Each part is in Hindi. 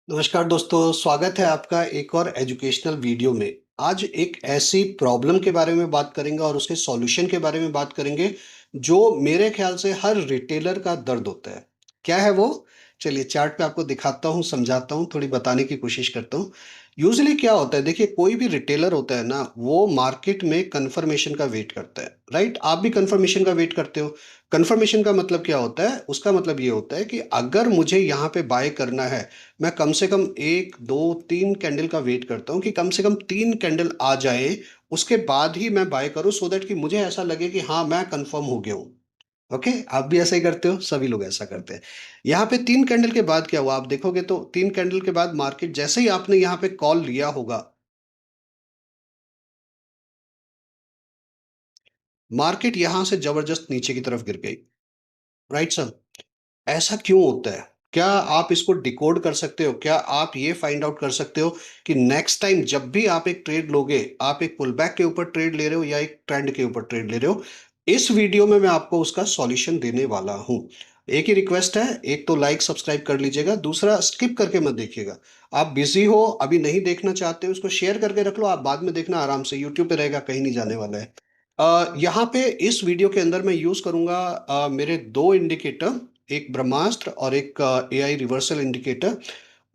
नमस्कार दोस्तों, स्वागत है आपका एक और एजुकेशनल वीडियो में। आज एक ऐसी प्रॉब्लम के बारे में बात करेंगे और उसके सॉल्यूशन के बारे में बात करेंगे, जो मेरे ख्याल से हर रिटेलर का दर्द होता है। क्या है वो? चलिए चार्ट पे आपको दिखाता हूँ, समझाता हूँ, थोड़ी बताने की कोशिश करता हूँ। यूजुअली क्या होता है, देखिए कोई भी रिटेलर होता है ना, वो मार्केट में कन्फर्मेशन का वेट करता है, राइट? आप भी कन्फर्मेशन का वेट करते हो। कन्फर्मेशन का मतलब क्या होता है? उसका मतलब ये होता है कि अगर मुझे यहाँ पे बाय करना है, मैं कम से कम 1, 2, 3 कैंडल का वेट करता हूँ कि कम से कम 3 कैंडल आ जाए, उसके बाद ही मैं बाय करूँ सो दैट कि मुझे ऐसा लगे कि हाँ, मैं कन्फर्म हो गया हूँ। ओके? आप भी ऐसा ही करते हो? सभी लोग ऐसा करते हैं। यहाँ पे 3 कैंडल के बाद क्या हुआ? आप देखोगे तो 3 कैंडल के बाद मार्केट जैसे ही आपने यहाँ पे कॉल लिया होगा, मार्केट यहाँ से जबरदस्त नीचे की तरफ गिर गई। Right sir? ऐसा क्यों होता है? क्या आप इसको डिकोड कर सकते हो? क्या आप ये फाइंड आउट कर सकते हो कि नेक्स्ट टाइम जब भी आप एक ट्रेड लोगे, आप एक पुलबैक के ऊपर ट्रेड ले रहे हो या एक ट्रेंड के ऊपर ट्रेड ले रहे हो? इस वीडियो में मैं आपको उसका सॉल्यूशन देने वाला हूं। एक ही रिक्वेस्ट है, एक तो लाइक सब्सक्राइब कर लीजिएगा, दूसरा स्किप करके मत देखिएगा। आप बिजी हो, अभी नहीं देखना चाहते हो, उसको शेयर करके रख लो, आप बाद में देखना आराम से, यूट्यूब पे रहेगा, कहीं नहीं जाने वाला है। यहाँ पे इस वीडियो के अंदर मैं यूज करूंगा मेरे दो इंडिकेटर, एक ब्रह्मास्त्र और एक एआई रिवर्सल इंडिकेटर।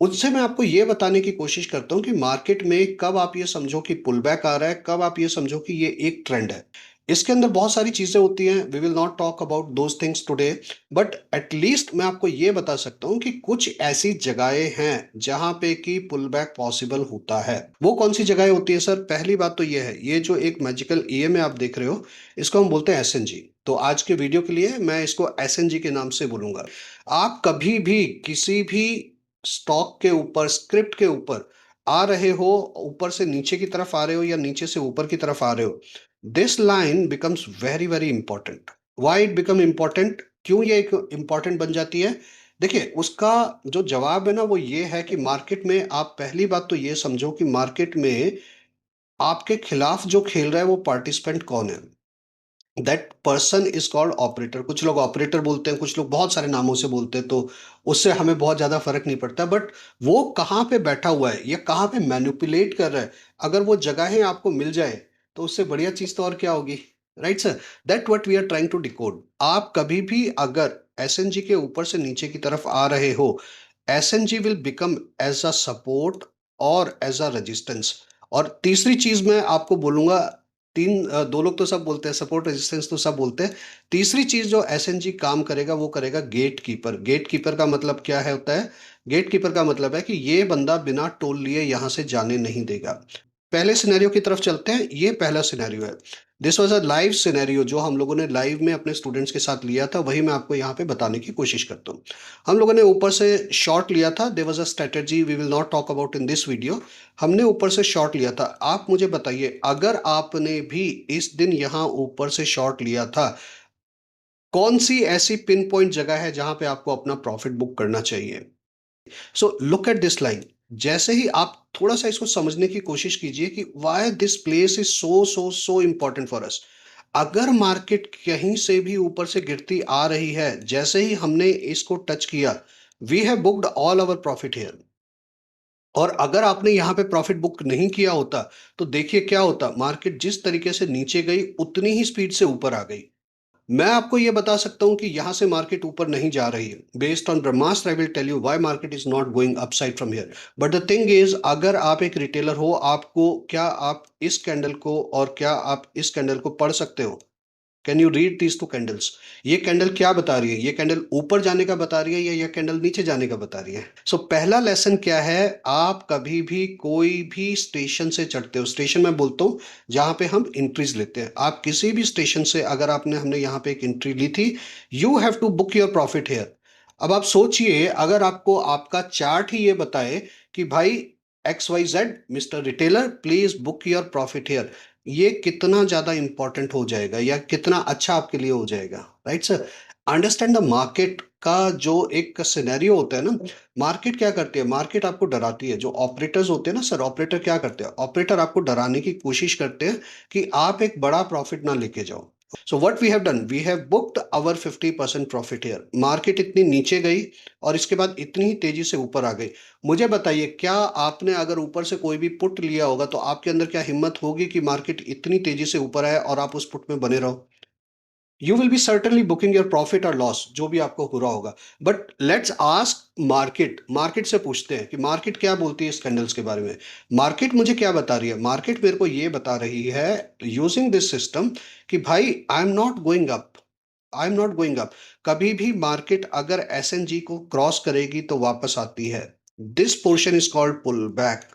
उससे मैं आपको ये बताने की कोशिश करता हूँ कि मार्केट में कब आप ये समझो कि पुल बैक आ रहा है, कब आप ये समझो कि ये एक ट्रेंड है। इसके अंदर बहुत सारी चीजें होती हैं, we will not talk about those things today, but at least मैं आपको ये बता सकता हूँ कि कुछ ऐसी जगहें हैं जहां पे कि पुल बैक पॉसिबल होता है। वो कौन सी जगहें होती है सर? पहली बात तो ये है, ये जो एक मैजिकल ईएमए आप देख रहे हो, इसको हम बोलते हैं एसएनजी। तो आज के वीडियो के लिए मैं इसको एसएनजी के नाम से बोलूंगा। आप कभी भी किसी भी स्टॉक के ऊपर, स्क्रिप्ट के ऊपर आ रहे हो, ऊपर से नीचे की तरफ आ रहे हो या नीचे से ऊपर की तरफ आ रहे हो, this line becomes very very important. Why it become important? क्यों ये एक इंपॉर्टेंट बन जाती है? देखिए उसका जो जवाब है ना, वो ये है कि मार्केट में आप पहली बात तो ये समझो कि मार्केट में आपके खिलाफ जो खेल रहा है वो पार्टिसिपेंट कौन है। That person is called operator. कुछ लोग ऑपरेटर बोलते हैं, कुछ लोग बहुत सारे नामों से बोलते हैं, तो उससे हमें बहुत ज्यादा फर्क नहीं पड़ता। बट वो कहाँ पे बैठा हुआ है या कहाँ पे मैनिपुलेट कर रहा है, अगर वो जगहें आपको मिल जाए तो उससे बढ़िया चीज तो और क्या होगी? Right sir? That what we are trying to decode. आप कभी भी अगर एसएनजी के ऊपर से नीचे की तरफ आ रहे हो, SNG will become as a support और एज अ रेजिस्टेंस। और तीसरी चीज मैं आपको बोलूंगा, दो लोग तो सब बोलते हैं, सपोर्ट रेजिस्टेंस तो सब बोलते हैं। तीसरी चीज जो एसएनजी काम करेगा वो करेगा गेट कीपर। गेट कीपर का मतलब क्या है होता है? गेट कीपर का मतलब है कि ये बंदा बिना टोल लिए यहां से जाने नहीं देगा। पहले सिनेरियो की तरफ चलते हैं। ये पहला सिनेरियो है। This was a live scenario जो हम लोगों ने लाइव में अपने स्टूडेंट्स के साथ लिया था, वही मैं आपको यहाँ पे बताने की कोशिश करता हूँ। हम लोगों ने ऊपर से शॉर्ट लिया था। There was a strategy we will not talk about in this video. हमने ऊपर से शॉर्ट लिया था। आप मुझे बताइए, अगर आपने भी इस दिन यहाँ ऊपर से शॉर्ट लिया था, कौन सी ऐसी पिन पॉइंट जगह है जहां पे आपको अपना प्रॉफिट बुक करना चाहिए? So look at this line. जैसे ही आप थोड़ा सा इसको समझने की कोशिश कीजिए कि why this place is so so so important for us. अगर मार्केट कहीं से भी ऊपर से गिरती आ रही है, जैसे ही हमने इसको टच किया, we have booked all our profit here. और अगर आपने यहाँ पे प्रॉफिट बुक नहीं किया होता, तो देखिए क्या होता, मार्केट जिस तरीके से नीचे गई उतनी ही स्पीड से ऊपर आ गई। मैं आपको ये बता सकता हूं कि यहां से मार्केट ऊपर नहीं जा रही है। Based on Brahmastra I will tell you why market is not going upside from here. But the thing is, अगर आप एक रिटेलर हो, आपको क्या आप इस कैंडल को और क्या आप इस कैंडल को पढ़ सकते हो? Can you read these two candles? ये कैंडल क्या बता रही है? ये कैंडल ऊपर जाने का बता रही है या ये कैंडल नीचे जाने का बता रही है? सो पहला लेसन क्या है? आप कभी भी कोई भी स्टेशन से चढ़ते हो, स्टेशन मैं बोलता हूँ जहां पे हम एंट्रीज लेते हैं, आप किसी भी स्टेशन से अगर आपने हमने यहाँ पे एक एंट्री ली थी, you have to book your profit here. अब आप सोचिए, अगर आपको आपका चार्ट ही ये बताए कि भाई XYZ mister retailer please book your profit here, ये कितना ज्यादा इंपॉर्टेंट हो जाएगा या कितना अच्छा आपके लिए हो जाएगा? Right sir? Understand the market का जो एक सिनेरियो होता है ना। मार्केट क्या करती है? मार्केट आपको डराती है। जो ऑपरेटर्स होते हैं ना सर, ऑपरेटर क्या करते हैं? ऑपरेटर आपको डराने की कोशिश करते हैं कि आप एक बड़ा प्रॉफिट ना लेके जाओ। So what we have done, we have booked our 50% profit here. Market इतनी नीचे गई और इसके बाद इतनी ही तेजी से ऊपर आ गई। मुझे बताइए, क्या आपने अगर ऊपर से कोई भी पुट लिया होगा तो आपके अंदर क्या हिम्मत होगी कि मार्केट इतनी तेजी से ऊपर आए और आप उस पुट में बने रहो? You will be certainly booking your profit और लॉस, जो भी आपको हो रहा होगा। But let's ask market, market से पूछते हैं कि मार्केट क्या बोलती है इस कैंडल्स के बारे में। मार्केट मुझे क्या बता रही है? मार्केट मेरे को ये बता रही है यूजिंग दिस सिस्टम कि भाई I am not going up, I am not going up. कभी भी मार्केट अगर एस एन जी को क्रॉस करेगी तो वापस आती है। This portion is called pull back.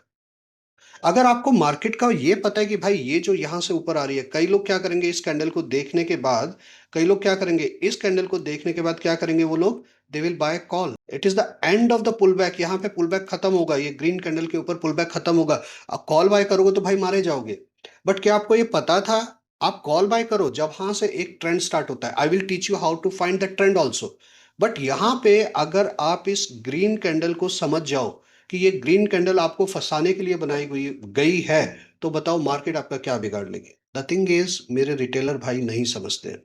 अगर आपको मार्केट का ये पता है कि भाई ये जो यहां से ऊपर आ रही है, कई लोग क्या करेंगे इस कैंडल को देखने के बाद, कई लोग क्या करेंगे इस कैंडल को देखने के बाद क्या करेंगे वो लोग, they will buy call. It is the end of the pull back. यहाँ पे पुल बैक खत्म होगा, ये ग्रीन कैंडल के ऊपर पुल बैक खत्म होगा। अब कॉल बाय करोगे तो भाई मारे जाओगे। बट क्या आपको ये पता था? आप कॉल बाय करो जब वहां से एक ट्रेंड स्टार्ट होता है। I will teach you how to find the trend also. But यहाँ पे अगर आप इस ग्रीन कैंडल को समझ जाओ कि ये ग्रीन कैंडल आपको फंसाने के लिए बनाई गई है, तो बताओ मार्केट आपका क्या बिगाड़ लेगी? द थिंग इज, मेरे रिटेलर भाई नहीं समझते।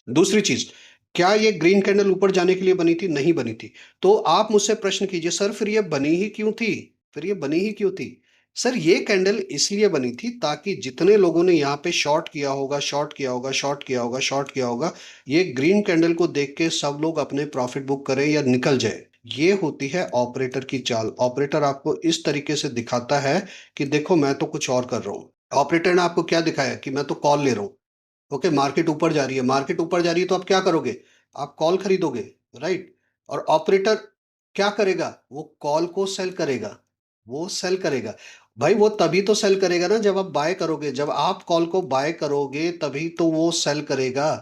दूसरी चीज, क्या ये ग्रीन कैंडल ऊपर जाने के लिए बनी थी? नहीं बनी थी। तो आप मुझसे प्रश्न कीजिए, सर फिर ये बनी ही क्यों थी? फिर ये बनी ही क्यों थी? सर ये कैंडल इसलिए बनी थी ताकि जितने लोगों ने यहाँ पे शॉर्ट किया होगा, शॉर्ट किया होगा, शॉर्ट किया होगा, शॉर्ट किया होगा, ये ग्रीन कैंडल को देख के सब लोग अपने प्रॉफिट बुक करें या निकल जाए। ये होती है ऑपरेटर की चाल। ऑपरेटर आपको इस तरीके से दिखाता है कि देखो मैं तो कुछ और कर रहा हूँ। ऑपरेटर ने आपको क्या दिखाया कि मैं तो कॉल ले रहा हूँ। ओके, मार्केट ऊपर जा रही है, मार्केट ऊपर जा रही है तो आप क्या करोगे? आप कॉल खरीदोगे, राइट? और ऑपरेटर क्या करेगा? वो कॉल को सेल करेगा, वो सेल करेगा। भाई वो तभी तो सेल करेगा ना जब आप बाय करोगे। जब आप कॉल को बाय करोगे तभी तो वो सेल करेगा।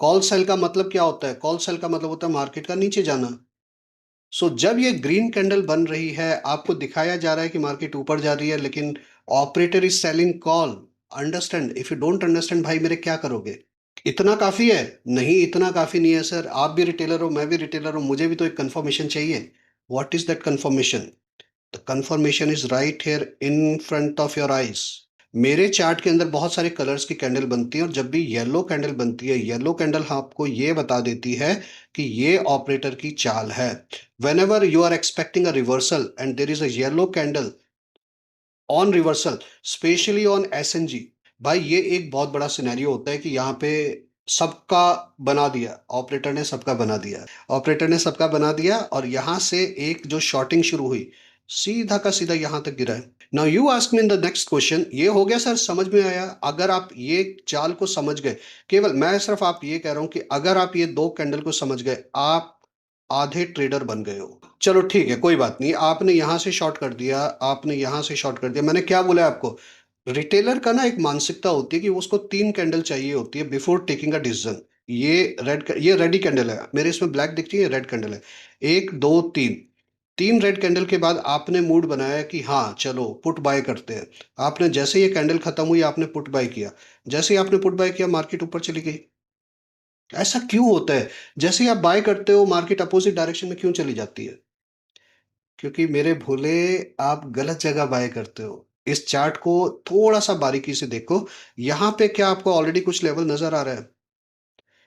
कॉल सेल का मतलब क्या होता है? कॉल सेल का मतलब होता है मार्केट का नीचे जाना। सो जब ये ग्रीन कैंडल बन रही है, आपको दिखाया जा रहा है कि मार्केट ऊपर जा रही है, लेकिन operator is selling call. Understand? If you don't understand भाई मेरे, क्या करोगे? इतना काफी है? नहीं, इतना काफी नहीं है सर। आप भी रिटेलर हो, मैं भी रिटेलर हूं, मुझे भी तो एक कंफर्मेशन चाहिए। What is that confirmation? The confirmation is right here in front of your eyes. मेरे चार्ट के अंदर बहुत सारे कलर्स की कैंडल बनती है और जब भी येलो कैंडल बनती है, येलो कैंडल आपको ये बता देती है कि ये ऑपरेटर की चाल है। Whenever you are expecting a reversal and there is a yellow candle on reversal, specially on S N G, भाई ये एक बहुत बड़ा सिनेरियो होता है कि यहाँ पे सबका बना दिया, ऑपरेटर ने सबका बना दिया, ऑपरेटर ने सबका बना दिया और यहाँ से एक जो शॉर्टिंग शुरू हुई, सीधा का सीधा यहाँ तक गिरा है। Now you ask me in the next question, ये हो गया सर, समझ में आया? अगर आप ये चाल को समझ गए, केवल मैं सिर्फ आप ये कह रहा हूं कि अगर आप ये दो कैंडल को समझ गए, आप आधे ट्रेडर बन गए हो। चलो ठीक है, कोई बात नहीं। आपने यहां से शॉर्ट कर दिया, आपने यहां से शॉर्ट कर दिया। मैंने क्या बोला आपको? रिटेलर का ना एक मानसिकता होती है कि उसको 3 कैंडल चाहिए होती है बिफोर टेकिंग अ डिसीजन। ये रेडी कैंडल है, मेरे इसमें ब्लैक दिखती है, रेड कैंडल है। 1 2 3, 3 रेड कैंडल के बाद आपने मूड बनाया कि हाँ चलो पुट बाय करते हैं। आपने जैसे ये कैंडल खत्म हुई, आपने पुट बाय किया। जैसे ही आपने पुट बाय किया, मार्केट ऊपर चली गई। ऐसा क्यों होता है? जैसे ही आप बाय करते हो, मार्केट अपोजिट डायरेक्शन में क्यों चली जाती है? क्योंकि मेरे भोले, आप गलत जगह बाय करते हो। इस चार्ट को थोड़ा सा बारीकी से देखो। यहां पे क्या आपको ऑलरेडी कुछ लेवल नजर आ रहा है?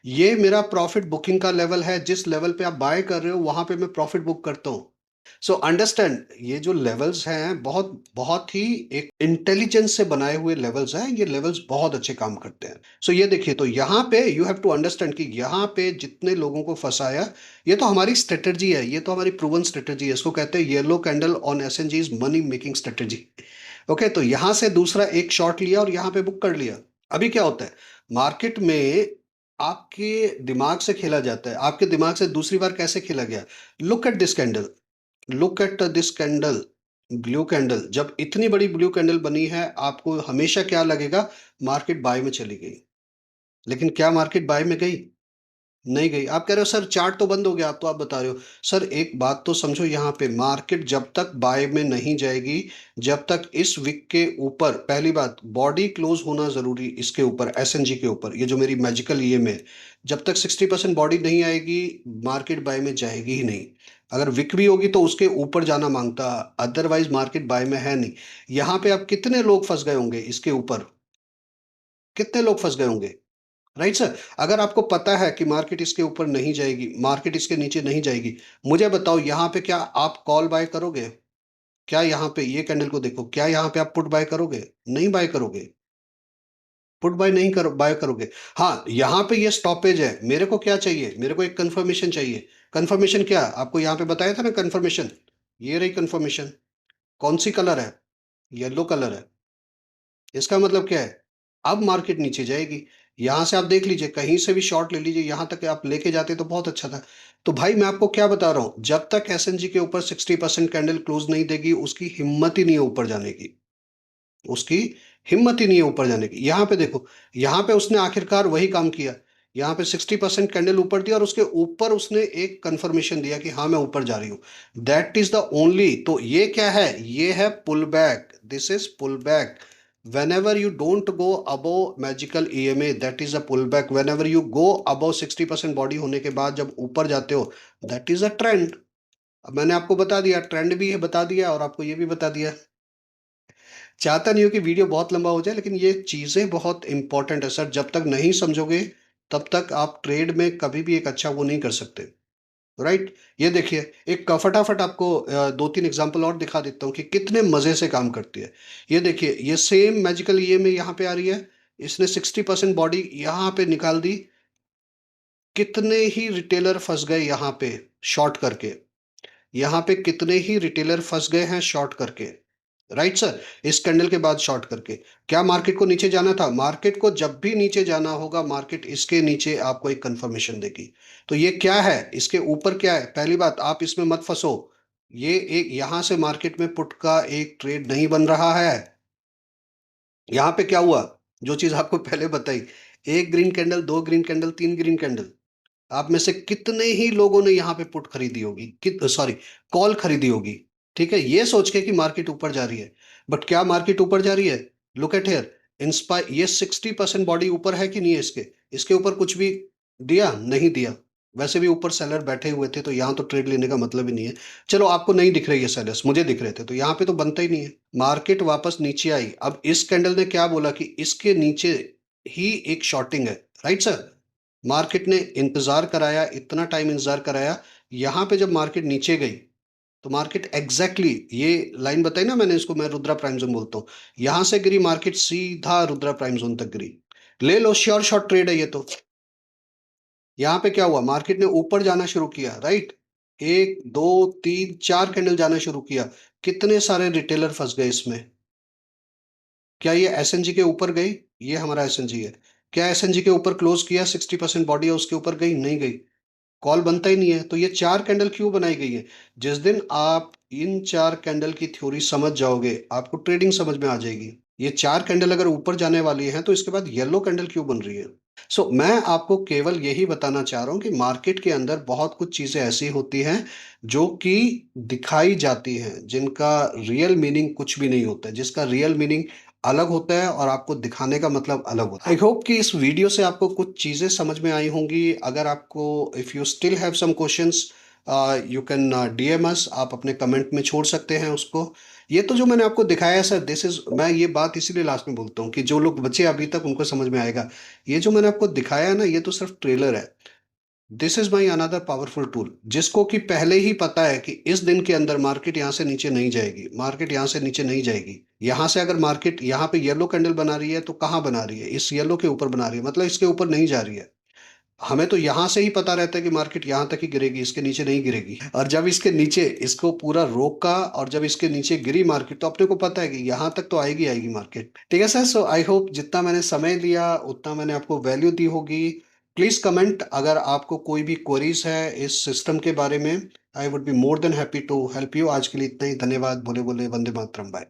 ये मेरा प्रॉफिट बुकिंग का लेवल है। जिस लेवल पे आप बाय कर रहे हो वहां पे मैं प्रॉफिट बुक करता हूं। सो अंडरस्टैंड, ये जो लेवल्स हैं बहुत बहुत ही एक इंटेलिजेंस से बनाए हुए लेवल्स हैं। ये लेवल्स बहुत अच्छे काम करते हैं। सो ये देखिए, तो यहाँ पे यू हैव टू अंडरस्टैंड कि यहाँ पे जितने लोगों को फंसाया, ये तो हमारी स्ट्रेटजी है, ये तो हमारी प्रूवन स्ट्रेटजी है। इसको कहते हैं yellow candle on S N G is money making strategy. Okay, तो यहां से दूसरा एक शॉट लिया और यहां पे बुक कर लिया। अभी क्या होता है मार्केट में? आपके दिमाग से खेला जाता है। आपके दिमाग से दूसरी बार कैसे खेला गया? Look at this candle, look at this candle, blue candle. जब इतनी बड़ी ब्लू कैंडल बनी है, आपको हमेशा क्या लगेगा? मार्केट बाय में चली गई। लेकिन क्या मार्केट बाय में गई? नहीं गई। आप कह रहे हो सर चार्ट तो बंद हो गया, आप तो आप बता रहे हो। सर एक बात तो समझो, यहाँ पे मार्केट जब तक बाय में नहीं जाएगी, जब तक इस विक के ऊपर, पहली बात बॉडी क्लोज होना जरूरी, इसके ऊपर एसएनजी के ऊपर, ये जो मेरी मैजिकल ये में, जब तक 60% बॉडी नहीं आएगी, मार्केट बाय में जाएगी ही नहीं। अगर विक भी होगी तो उसके ऊपर जाना मांगता, अदरवाइज मार्केट बाय में है नहीं। यहाँ पे आप कितने लोग फंस गए होंगे इसके ऊपर? कितने लोग फंस गए होंगे? Right sir? अगर आपको पता है कि मार्केट इसके ऊपर नहीं जाएगी, मार्केट इसके नीचे नहीं जाएगी, मुझे बताओ यहाँ पे क्या आप कॉल बाय करोगे? क्या यहाँ पे ये कैंडल को देखो, क्या यहाँ पे आप पुट बाय करोगे? नहीं बाय करोगे। पुट बाय नहीं करो बाय करोगे। हाँ, यहाँ पे ये स्टॉपेज है, मेरे को क्या चाहिए? मेरे को एक कंफर्मेशन चाहिए। कंफर्मेशन क्या? आपको यहाँ पे बताया था ना कंफर्मेशन, ये रही कंफर्मेशन। कौन सी कलर है? येलो कलर है। इसका मतलब क्या है? अब मार्केट नीचे जाएगी। यहाँ से आप देख लीजिए, कहीं से भी शॉर्ट ले लीजिए, यहाँ तक आप लेके जाते तो बहुत अच्छा था। तो भाई मैं आपको क्या बता रहा हूँ, जब तक एसएनजी के ऊपर 60% कैंडल क्लोज नहीं देगी, उसकी हिम्मत ही नहीं है ऊपर जाने की। उसकी हिम्मत ही नहीं है ऊपर जाने की। यहाँ पे देखो, यहाँ पे उसने आखिरकार वही काम किया। यहाँ पे 60% कैंडल ऊपर दिया और उसके ऊपर उसने एक कंफर्मेशन दिया कि हाँ मैं ऊपर जा रही हूँ। That is the only. तो ये क्या है? ये है pull back. This is pull back. whenever you don't go above magical EMA, that is a pullback. whenever you go above 60% body होने के बाद जब ऊपर जाते हो, that is a trend. अब मैंने आपको बता दिया, ट्रेंड भी है बता दिया और आपको ये भी बता दिया। चाहता नहीं हूँ कि वीडियो बहुत लंबा हो जाए, लेकिन ये चीज़ें बहुत इंपॉर्टेंट है सर। जब तक नहीं समझोगे तब तक आप ट्रेड में कभी भी एक अच्छा वो नहीं कर सकते। राइट? ये देखिए, एक का फटाफट आपको 2-3 एग्जांपल और दिखा देता हूँ कि कितने मज़े से काम करती है। ये देखिए, ये सेम मैजिकल ये में यहाँ पे आ रही है। इसने 60% बॉडी यहाँ पे निकाल दी। कितने ही रिटेलर फँस गए यहाँ पे शॉर्ट करके। यहाँ पे कितने ही रिटेलर फँस गए हैं शॉर्ट करके। Right sir? इस कैंडल के बाद शॉर्ट करके। क्या मार्केट को नीचे जाना था? मार्केट को जब भी नीचे जाना होगा, मार्केट इसके नीचे आपको एक कंफर्मेशन देगी। तो ये क्या है? इसके ऊपर क्या है? पहली बात, आप इसमें मत फंसो। ये एक यहाँ से मार्केट में पुट का एक ट्रेड नहीं बन रहा है। यहाँ पे क्या हुआ? जो चीज़ आपको पहले बताई, 1 green candle, 2 green candle, 3 green candle. आप में से कितने ही लोगों ने यहाँ पे पुट खरीदी होगी, सॉरी, कॉल खरीदी होगी। ठीक है, ये सोच के कि मार्केट ऊपर जा रही है। बट क्या मार्केट ऊपर जा रही है? Look at here. इंस्पायर, ये 60% बॉडी ऊपर है कि नहीं है? इसके इसके ऊपर कुछ भी दिया? नहीं दिया। वैसे भी ऊपर सेलर बैठे हुए थे, तो यहाँ तो ट्रेड लेने का मतलब ही नहीं है। चलो, आपको नहीं दिख रही है सेलर्स, मुझे दिख रहे थे, तो यहाँ पे तो बनता ही नहीं है। मार्केट वापस नीचे आई। अब इस कैंडल ने क्या बोला कि इसके नीचे ही एक शॉर्टिंग है। Right sir? मार्केट ने इंतजार कराया, इतना टाइम इंतजार कराया। यहाँ पे जब मार्केट नीचे गई, तो मार्केट एग्जैक्टली ये लाइन बताई ना मैंने, इसको मैं रुद्रा प्राइम जोन बोलता हूँ। यहाँ से गिरी मार्केट, सीधा रुद्रा प्राइम जोन तक गिरी। ले लो, श्योर शॉर्ट ट्रेड है ये तो। यहाँ पे क्या हुआ? मार्केट ने ऊपर जाना शुरू किया। राइट? एक, दो, तीन, चार कैंडल जाना शुरू किया। कितने सारे रिटेलर फंस गए इसमें। क्या ये एसएनजी के ऊपर गई? ये हमारा एसएनजी है। क्या एसएनजी के ऊपर क्लोज किया? 60% बॉडी है उसके ऊपर गई? नहीं गई। कॉल बनता ही नहीं है। तो ये 4 कैंडल क्यों बनाई गई है? जिस दिन आप इन 4 कैंडल की थ्योरी समझ जाओगे, आपको ट्रेडिंग समझ में आ जाएगी। ये 4 कैंडल अगर ऊपर जाने वाली हैं, तो इसके बाद येलो कैंडल क्यों बन रही है? मैं आपको केवल यही बताना चाह रहा हूँ कि मार्केट के अंदर बहुत कुछ चीज़ें ऐसी होती हैं, जो कि दिखाई जाती हैं, जिनका रियल मीनिंग कुछ भी नहीं होता है, जिसका रियल मीनिंग अलग होता है और आपको दिखाने का मतलब अलग होता है। आई होप कि इस वीडियो से आपको कुछ चीज़ें समझ में आई होंगी। अगर आपको, if you still have some questions, you can DM us. आप अपने कमेंट में छोड़ सकते हैं उसको। ये तो जो मैंने आपको दिखाया है सर, दिस इज, मैं ये बात इसीलिए लास्ट में बोलता हूँ कि जो लोग बचे अभी तक उनको समझ में आएगा। ये जो मैंने आपको दिखाया है ना, ये तो सिर्फ ट्रेलर है। This is my another powerful tool, जिसको कि पहले ही पता है कि इस दिन के अंदर मार्केट यहाँ से नीचे नहीं जाएगी, मार्केट यहाँ से नीचे नहीं जाएगी। यहाँ से अगर मार्केट यहाँ पे येलो कैंडल बना रही है, तो कहाँ बना रही है? इस येलो के ऊपर बना रही है, मतलब इसके ऊपर नहीं जा रही है। हमें तो यहाँ से ही पता रहता है कि मार्केट यहाँ तक ही गिरेगी, इसके नीचे नहीं गिरेगी। और जब इसके नीचे इसको पूरा रोका और जब इसके नीचे गिरी मार्केट, तो अपने को पता है कि यहाँ तक तो आएगी आएगी मार्केट। ठीक है सर? आई होप जितना मैंने समय लिया उतना मैंने आपको वैल्यू दी होगी। प्लीज कमेंट अगर आपको कोई भी क्वेरीज है इस सिस्टम के बारे में। I would be more than happy to help you. आज के लिए इतना ही। धन्यवाद। बोले बोले वंदे मातरम। बाय।